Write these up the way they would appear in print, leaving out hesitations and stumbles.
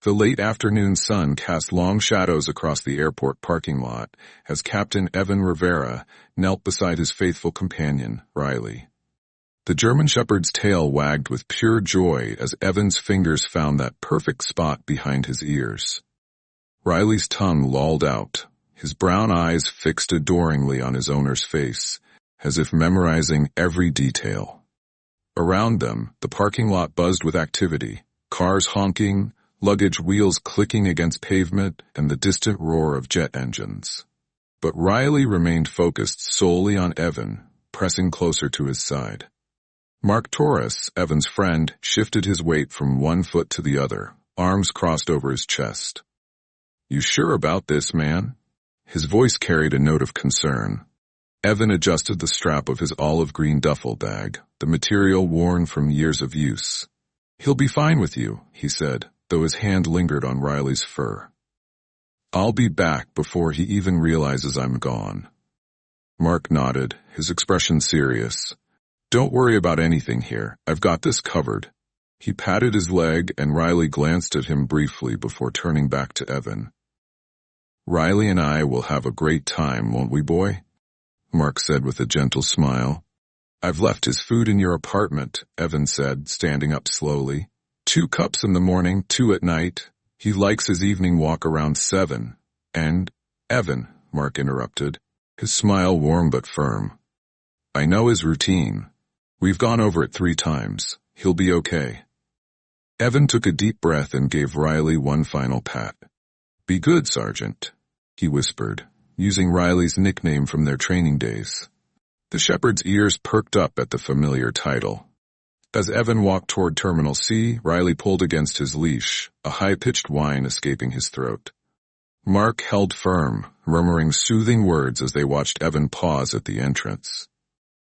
The late afternoon sun cast long shadows across the airport parking lot as Captain Evan Rivera knelt beside his faithful companion, Riley. The German Shepherd's tail wagged with pure joy as Evan's fingers found that perfect spot behind his ears. Riley's tongue lolled out, his brown eyes fixed adoringly on his owner's face, as if memorizing every detail. Around them, the parking lot buzzed with activity, cars honking, luggage wheels clicking against pavement, and the distant roar of jet engines. But Riley remained focused solely on Evan, pressing closer to his side. Mark Torres, Evan's friend, shifted his weight from one foot to the other, arms crossed over his chest. "You sure about this, man?" His voice carried a note of concern. Evan adjusted the strap of his olive-green duffel bag, the material worn from years of use. "He'll be fine with you," he said, though his hand lingered on Riley's fur. "I'll be back before he even realizes I'm gone." Mark nodded, his expression serious. "Don't worry about anything here. I've got this covered." He patted his leg and Riley glanced at him briefly before turning back to Evan. "Riley and I will have a great time, won't we, boy?" Mark said with a gentle smile. "I've left his food in your apartment," Evan said, standing up slowly. 2 cups in the morning, 2 at night. He likes his evening walk around 7. And, Evan, Mark interrupted, his smile warm but firm. "I know his routine. We've gone over it 3 times. He'll be okay." Evan took a deep breath and gave Riley one final pat. "Be good, Sergeant," he whispered, using Riley's nickname from their training days. The shepherd's ears perked up at the familiar title. As Evan walked toward Terminal C, Riley pulled against his leash, a high-pitched whine escaping his throat. Mark held firm, murmuring soothing words as they watched Evan pause at the entrance.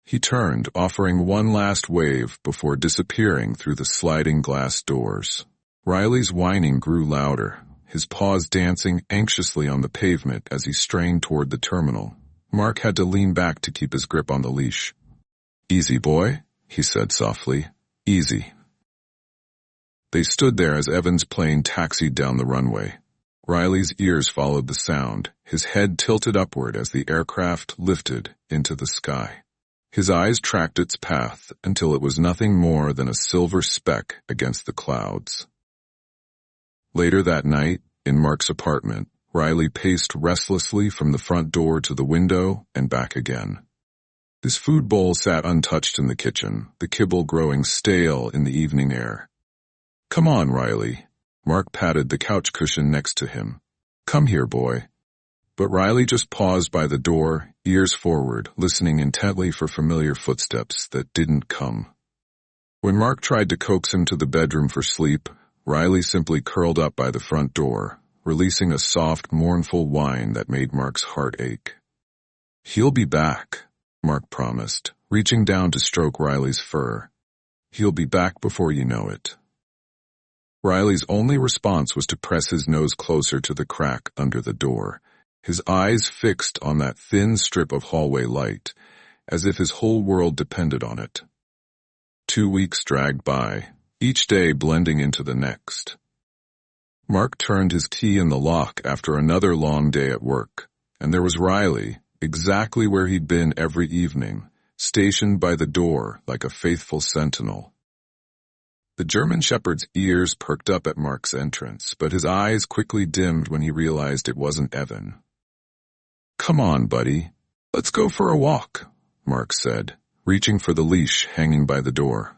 He turned, offering one last wave before disappearing through the sliding glass doors. Riley's whining grew louder, his paws dancing anxiously on the pavement as he strained toward the terminal. Mark had to lean back to keep his grip on the leash. "Easy, boy," he said softly. "Easy." They stood there as Evan's plane taxied down the runway. Riley's ears followed the sound, his head tilted upward as the aircraft lifted into the sky. His eyes tracked its path until it was nothing more than a silver speck against the clouds. Later that night, in Mark's apartment, Riley paced restlessly from the front door to the window and back again. His food bowl sat untouched in the kitchen, the kibble growing stale in the evening air. "Come on, Riley." Mark patted the couch cushion next to him. "Come here, boy." But Riley just paused by the door, ears forward, listening intently for familiar footsteps that didn't come. When Mark tried to coax him to the bedroom for sleep, Riley simply curled up by the front door, releasing a soft, mournful whine that made Mark's heart ache. "He'll be back," Mark promised, reaching down to stroke Riley's fur. "He'll be back before you know it." Riley's only response was to press his nose closer to the crack under the door, his eyes fixed on that thin strip of hallway light, as if his whole world depended on it. 2 weeks dragged by, each day blending into the next. Mark turned his key in the lock after another long day at work, and there was Riley, exactly where he'd been every evening, stationed by the door like a faithful sentinel. The German shepherd's ears perked up at Mark's entrance, but his eyes quickly dimmed when he realized it wasn't Evan. "Come on, buddy. Let's go for a walk," Mark said, reaching for the leash hanging by the door.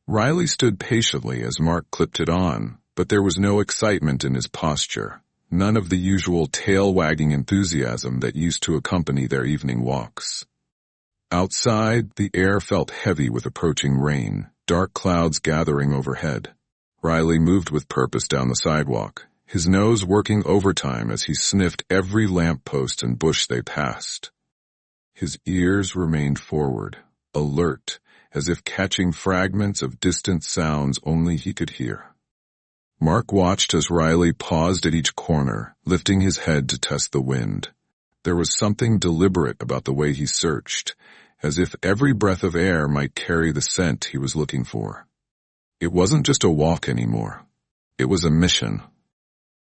Riley stood patiently as Mark clipped it on, but there was no excitement in his posture, none of the usual tail-wagging enthusiasm that used to accompany their evening walks. Outside, the air felt heavy with approaching rain, dark clouds gathering overhead. Riley moved with purpose down the sidewalk, his nose working overtime as he sniffed every lamppost and bush they passed. His ears remained forward, alert, as if catching fragments of distant sounds only he could hear. Mark watched as Riley paused at each corner, lifting his head to test the wind. There was something deliberate about the way he searched, as if every breath of air might carry the scent he was looking for. It wasn't just a walk anymore. It was a mission.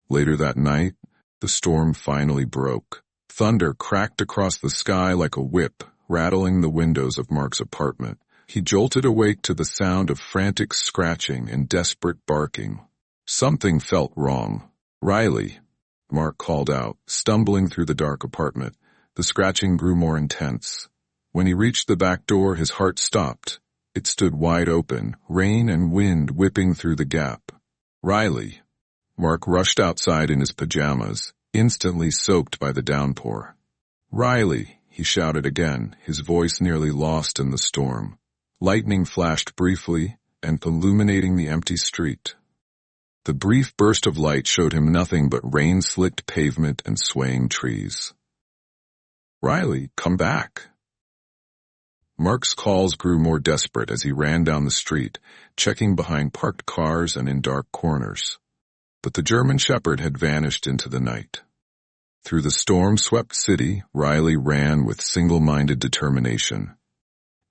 Later that night, the storm finally broke. Thunder cracked across the sky like a whip, rattling the windows of Mark's apartment. He jolted awake to the sound of frantic scratching and desperate barking. Something felt wrong. "Riley," Mark called out, stumbling through the dark apartment. The scratching grew more intense. When he reached the back door, his heart stopped. It stood wide open, rain and wind whipping through the gap. "Riley." Mark rushed outside in his pajamas, instantly soaked by the downpour. "Riley," he shouted again, his voice nearly lost in the storm. Lightning flashed briefly, and illuminating the empty street. The brief burst of light showed him nothing but rain-slicked pavement and swaying trees. "Riley, come back." Mark's calls grew more desperate as he ran down the street, checking behind parked cars and in dark corners. But the German Shepherd had vanished into the night. Through the storm-swept city, Riley ran with single-minded determination.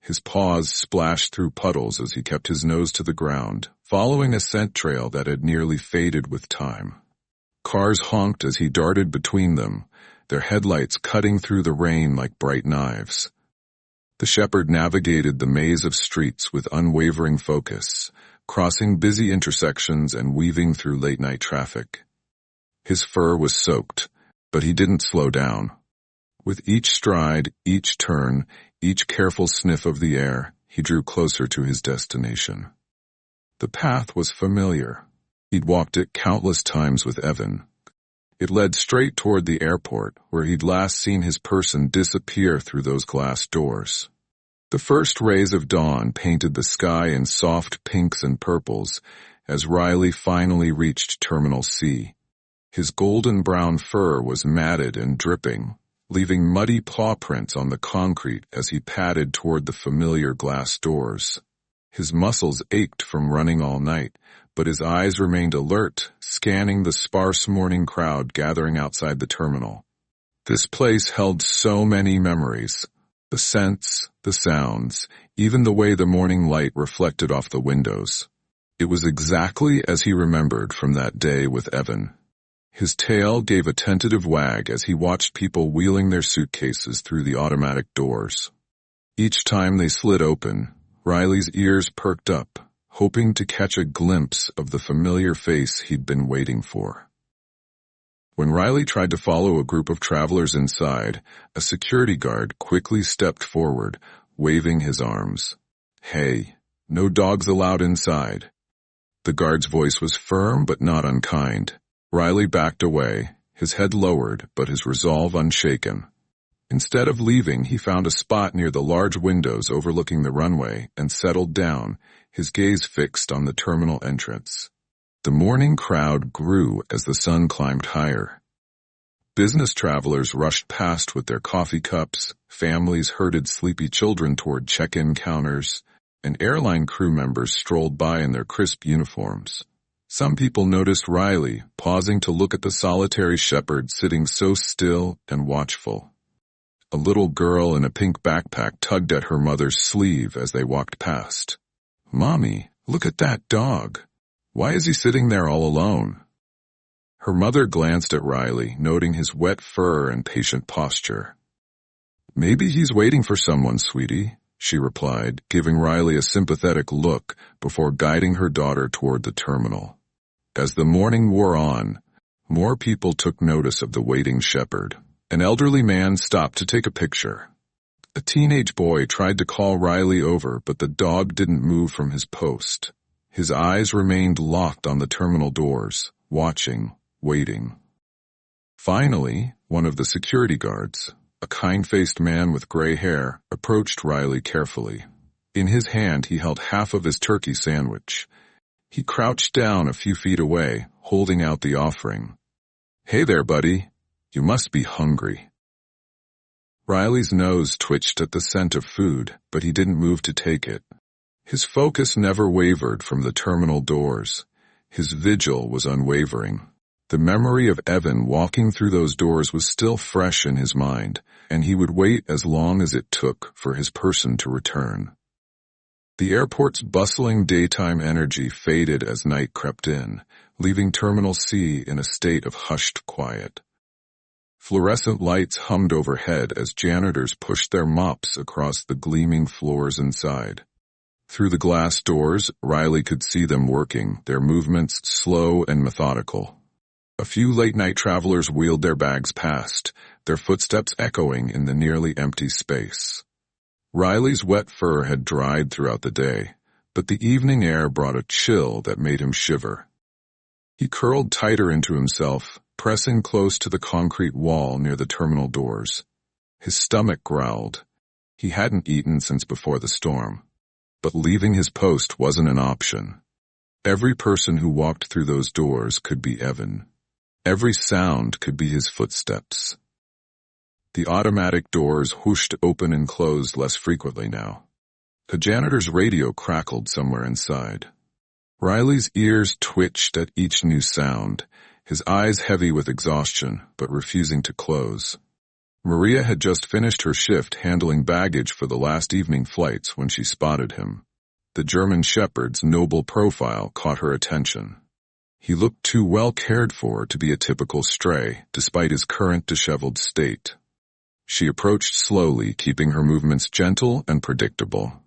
His paws splashed through puddles as he kept his nose to the ground, following a scent trail that had nearly faded with time. Cars honked as he darted between them, their headlights cutting through the rain like bright knives. The shepherd navigated the maze of streets with unwavering focus, crossing busy intersections and weaving through late-night traffic. His fur was soaked, but he didn't slow down. With each stride, each turn, each careful sniff of the air, he drew closer to his destination. The path was familiar. He'd walked it countless times with Evan. It led straight toward the airport, where he'd last seen his person disappear through those glass doors. The first rays of dawn painted the sky in soft pinks and purples as Riley finally reached Terminal C. His golden-brown fur was matted and dripping, leaving muddy paw prints on the concrete as he padded toward the familiar glass doors. His muscles ached from running all night, but his eyes remained alert, scanning the sparse morning crowd gathering outside the terminal. This place held so many memories. The scents, the sounds, even the way the morning light reflected off the windows. It was exactly as he remembered from that day with Evan. His tail gave a tentative wag as he watched people wheeling their suitcases through the automatic doors. Each time they slid open, Riley's ears perked up, hoping to catch a glimpse of the familiar face he'd been waiting for. When Riley tried to follow a group of travelers inside, a security guard quickly stepped forward, waving his arms. "Hey, no dogs allowed inside." The guard's voice was firm but not unkind. Riley backed away, his head lowered but his resolve unshaken. Instead of leaving, he found a spot near the large windows overlooking the runway and settled down, his gaze fixed on the terminal entrance. The morning crowd grew as the sun climbed higher. Business travelers rushed past with their coffee cups, families herded sleepy children toward check-in counters, and airline crew members strolled by in their crisp uniforms. Some people noticed Riley, pausing to look at the solitary shepherd sitting so still and watchful. A little girl in a pink backpack tugged at her mother's sleeve as they walked past. "Mommy, look at that dog. Why is he sitting there all alone?" Her mother glanced at Riley, noting his wet fur and patient posture. "Maybe he's waiting for someone, sweetie," she replied, giving Riley a sympathetic look before guiding her daughter toward the terminal. As the morning wore on, more people took notice of the waiting shepherd. An elderly man stopped to take a picture. A teenage boy tried to call Riley over, but the dog didn't move from his post. His eyes remained locked on the terminal doors, watching, waiting. Finally, one of the security guards, a kind-faced man with gray hair, approached Riley carefully. In his hand, he held half of his turkey sandwich. He crouched down a few feet away, holding out the offering. "Hey there, buddy. You must be hungry." Riley's nose twitched at the scent of food, but he didn't move to take it. His focus never wavered from the terminal doors. His vigil was unwavering. The memory of Evan walking through those doors was still fresh in his mind, and he would wait as long as it took for his person to return. The airport's bustling daytime energy faded as night crept in, leaving Terminal C in a state of hushed quiet. Fluorescent lights hummed overhead as janitors pushed their mops across the gleaming floors inside. Through the glass doors, Riley could see them working, their movements slow and methodical. A few late-night travelers wheeled their bags past, their footsteps echoing in the nearly empty space. Riley's wet fur had dried throughout the day, but the evening air brought a chill that made him shiver. He curled tighter into himself, pressing close to the concrete wall near the terminal doors. His stomach growled. He hadn't eaten since before the storm, but leaving his post wasn't an option. Every person who walked through those doors could be Evan. Every sound could be his footsteps. The automatic doors whooshed open and closed less frequently now. A janitor's radio crackled somewhere inside. Riley's ears twitched at each new sound, his eyes heavy with exhaustion, but refusing to close. Maria had just finished her shift handling baggage for the last evening flights when she spotted him. The German Shepherd's noble profile caught her attention. He looked too well cared for to be a typical stray, despite his current disheveled state. She approached slowly, keeping her movements gentle and predictable.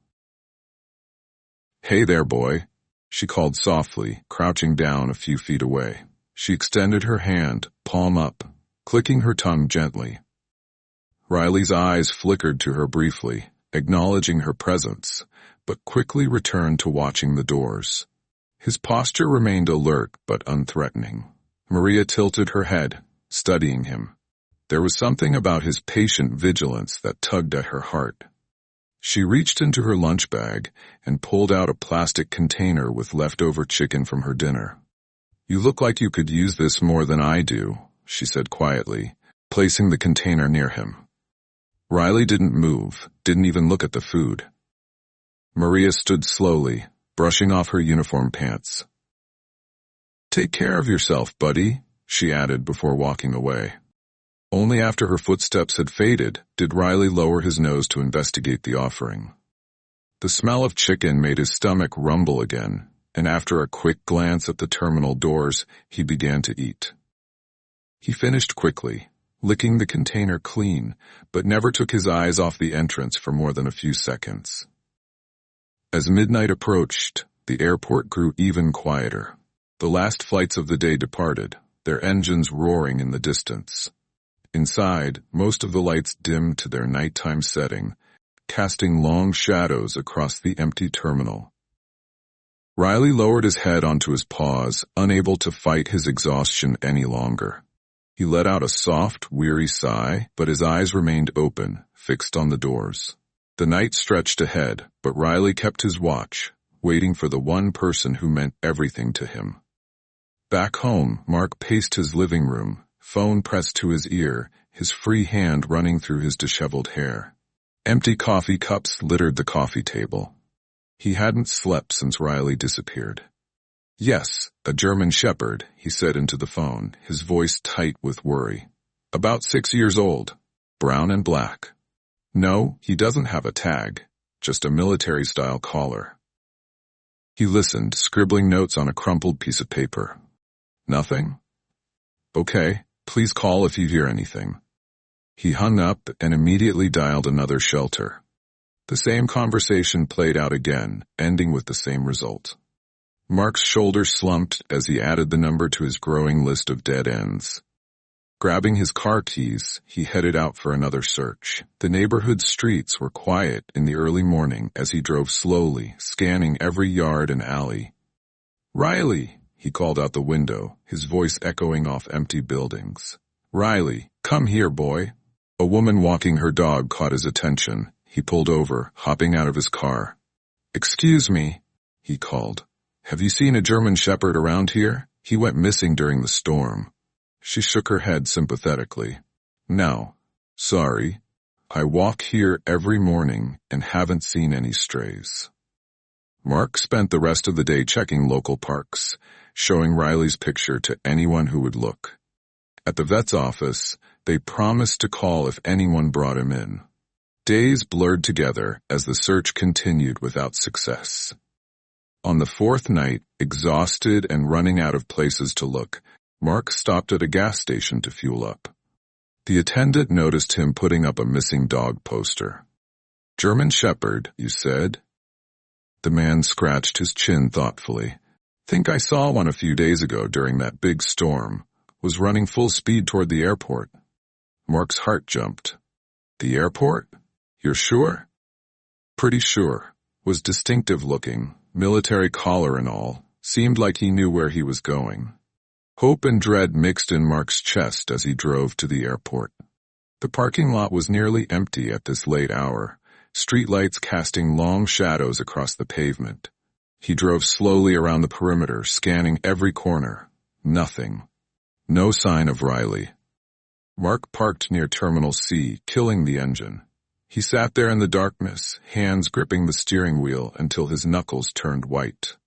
"Hey there, boy," she called softly, crouching down a few feet away. She extended her hand, palm up, clicking her tongue gently. Riley's eyes flickered to her briefly, acknowledging her presence, but quickly returned to watching the doors. His posture remained alert but unthreatening. Maria tilted her head, studying him. There was something about his patient vigilance that tugged at her heart. She reached into her lunch bag and pulled out a plastic container with leftover chicken from her dinner. "You look like you could use this more than I do," she said quietly, placing the container near him. Riley didn't move, didn't even look at the food. Maria stood slowly, brushing off her uniform pants. "Take care of yourself, buddy," she added before walking away. Only after her footsteps had faded did Riley lower his nose to investigate the offering. The smell of chicken made his stomach rumble again, and after a quick glance at the terminal doors, he began to eat. He finished quickly, licking the container clean, but never took his eyes off the entrance for more than a few seconds. As midnight approached, the airport grew even quieter. The last flights of the day departed, their engines roaring in the distance. Inside, most of the lights dimmed to their nighttime setting, casting long shadows across the empty terminal. Riley lowered his head onto his paws, unable to fight his exhaustion any longer. He let out a soft, weary sigh, but his eyes remained open, fixed on the doors. The night stretched ahead, but Riley kept his watch, waiting for the one person who meant everything to him. Back home, Mark paced his living room, phone pressed to his ear, his free hand running through his disheveled hair. Empty coffee cups littered the coffee table. He hadn't slept since Riley disappeared. "Yes, a German Shepherd," he said into the phone, his voice tight with worry. "About 6 years old. Brown and black. No, he doesn't have a tag, just a military-style collar." He listened, scribbling notes on a crumpled piece of paper. "Nothing? Okay. Please call if you hear anything." He hung up and immediately dialed another shelter. The same conversation played out again, ending with the same result. Mark's shoulders slumped as he added the number to his growing list of dead ends. Grabbing his car keys, he headed out for another search. The neighborhood streets were quiet in the early morning as he drove slowly, scanning every yard and alley. "Riley!" he called out the window, his voice echoing off empty buildings. "Riley, come here, boy." A woman walking her dog caught his attention. He pulled over, hopping out of his car. "Excuse me," he called. "Have you seen a German Shepherd around here? He went missing during the storm." She shook her head sympathetically. "No, sorry. I walk here every morning and haven't seen any strays." Mark spent the rest of the day checking local parks, showing Riley's picture to anyone who would look. At the vet's office, they promised to call if anyone brought him in. Days blurred together as the search continued without success. On the fourth night, exhausted and running out of places to look, Mark stopped at a gas station to fuel up. The attendant noticed him putting up a missing dog poster. "German Shepherd, you said?" The man scratched his chin thoughtfully. "Think I saw one a few days ago during that big storm. Was running full speed toward the airport." Mark's heart jumped. "The airport? You're sure?" "Pretty sure." Was distinctive looking, military collar and all. Seemed like he knew where he was going. Hope and dread mixed in Mark's chest as he drove to the airport. The parking lot was nearly empty at this late hour, streetlights casting long shadows across the pavement. He drove slowly around the perimeter, scanning every corner. Nothing. No sign of Riley. Mark parked near Terminal C, killing the engine. He sat there in the darkness, hands gripping the steering wheel until his knuckles turned white.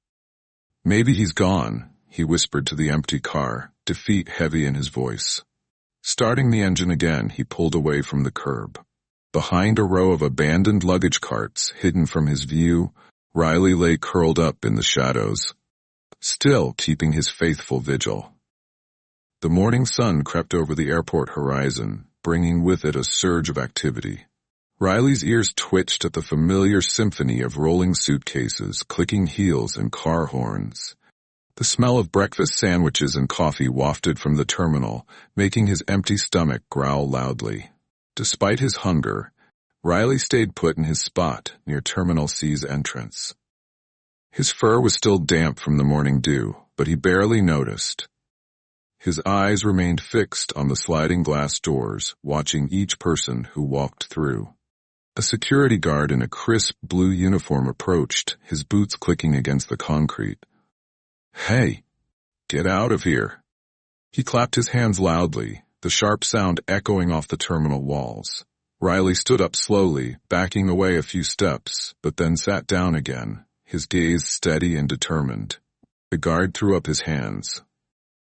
"Maybe he's gone," he whispered to the empty car, defeat heavy in his voice. Starting the engine again, he pulled away from the curb. Behind a row of abandoned luggage carts, hidden from his view, Riley lay curled up in the shadows, still keeping his faithful vigil. The morning sun crept over the airport horizon, bringing with it a surge of activity. Riley's ears twitched at the familiar symphony of rolling suitcases, clicking heels, and car horns. The smell of breakfast sandwiches and coffee wafted from the terminal, making his empty stomach growl loudly. Despite his hunger, Riley stayed put in his spot near Terminal C's entrance. His fur was still damp from the morning dew, but he barely noticed. His eyes remained fixed on the sliding glass doors, watching each person who walked through. A security guard in a crisp blue uniform approached, his boots clicking against the concrete. "Hey, get out of here." He clapped his hands loudly, the sharp sound echoing off the terminal walls. Riley stood up slowly, backing away a few steps, but then sat down again, his gaze steady and determined. The guard threw up his hands.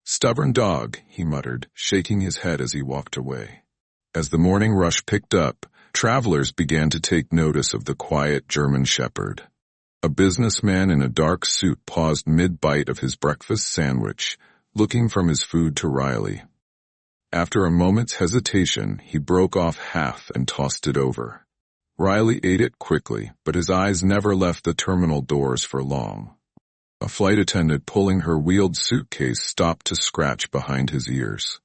"Stubborn dog," he muttered, shaking his head as he walked away. As the morning rush picked up, travelers began to take notice of the quiet German Shepherd. A businessman in a dark suit paused mid-bite of his breakfast sandwich, looking from his food to Riley. After a moment's hesitation, he broke off half and tossed it over. Riley ate it quickly, but his eyes never left the terminal doors for long. A flight attendant pulling her wheeled suitcase stopped to scratch behind his ears.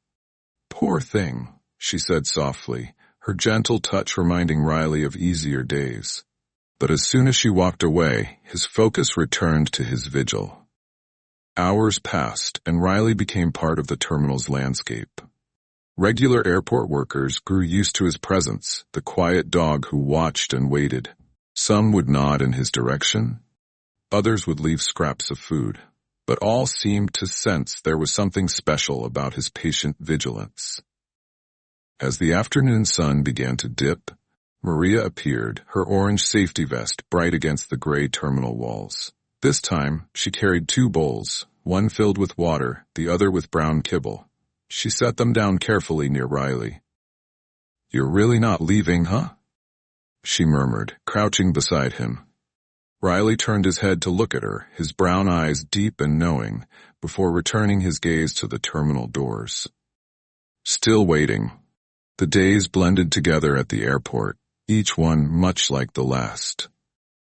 "Poor thing," she said softly, her gentle touch reminding Riley of easier days. But as soon as she walked away, his focus returned to his vigil. Hours passed, and Riley became part of the terminal's landscape. Regular airport workers grew used to his presence, the quiet dog who watched and waited. Some would nod in his direction. Others would leave scraps of food. But all seemed to sense there was something special about his patient vigilance. As the afternoon sun began to dip, Maria appeared, her orange safety vest bright against the gray terminal walls. This time, she carried 2 bowls, one filled with water, the other with brown kibble. She set them down carefully near Riley. "You're really not leaving, huh?" she murmured, crouching beside him. Riley turned his head to look at her, his brown eyes deep and knowing, before returning his gaze to the terminal doors. Still waiting. The days blended together at the airport, each one much like the last.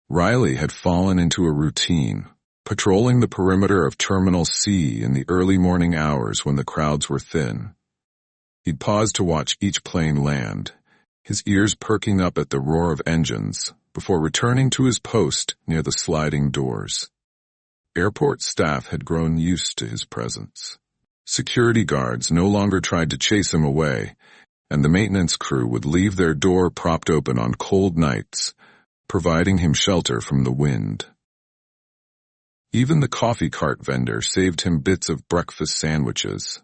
Riley had fallen into a routine, patrolling the perimeter of Terminal C in the early morning hours when the crowds were thin. He'd pause to watch each plane land, his ears perking up at the roar of engines, before returning to his post near the sliding doors. Airport staff had grown used to his presence. Security guards no longer tried to chase him away, and the maintenance crew would leave their door propped open on cold nights, providing him shelter from the wind. Even the coffee cart vendor saved him bits of breakfast sandwiches.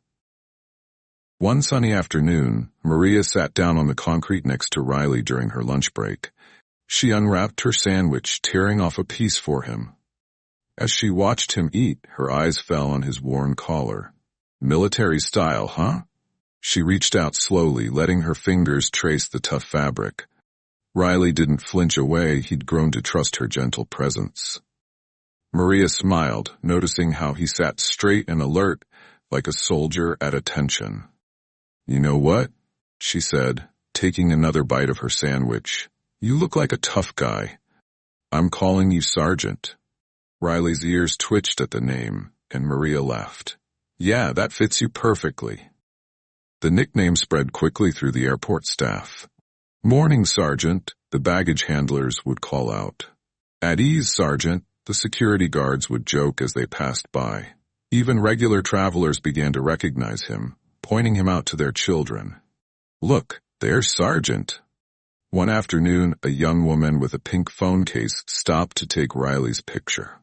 One sunny afternoon, Maria sat down on the concrete next to Riley during her lunch break. She unwrapped her sandwich, tearing off a piece for him. As she watched him eat, her eyes fell on his worn collar. "Military style, huh?" She reached out slowly, letting her fingers trace the tough fabric. Riley didn't flinch away. He'd grown to trust her gentle presence. Maria smiled, noticing how he sat straight and alert, like a soldier at attention. "You know what?" she said, taking another bite of her sandwich. "You look like a tough guy. I'm calling you Sergeant." Riley's ears twitched at the name, and Maria laughed. "Yeah, that fits you perfectly." The nickname spread quickly through the airport staff. "Morning, Sergeant," the baggage handlers would call out. "At ease, Sergeant," the security guards would joke as they passed by. Even regular travelers began to recognize him, pointing him out to their children. "Look, there's Sergeant." One afternoon, a young woman with a pink phone case stopped to take Riley's picture.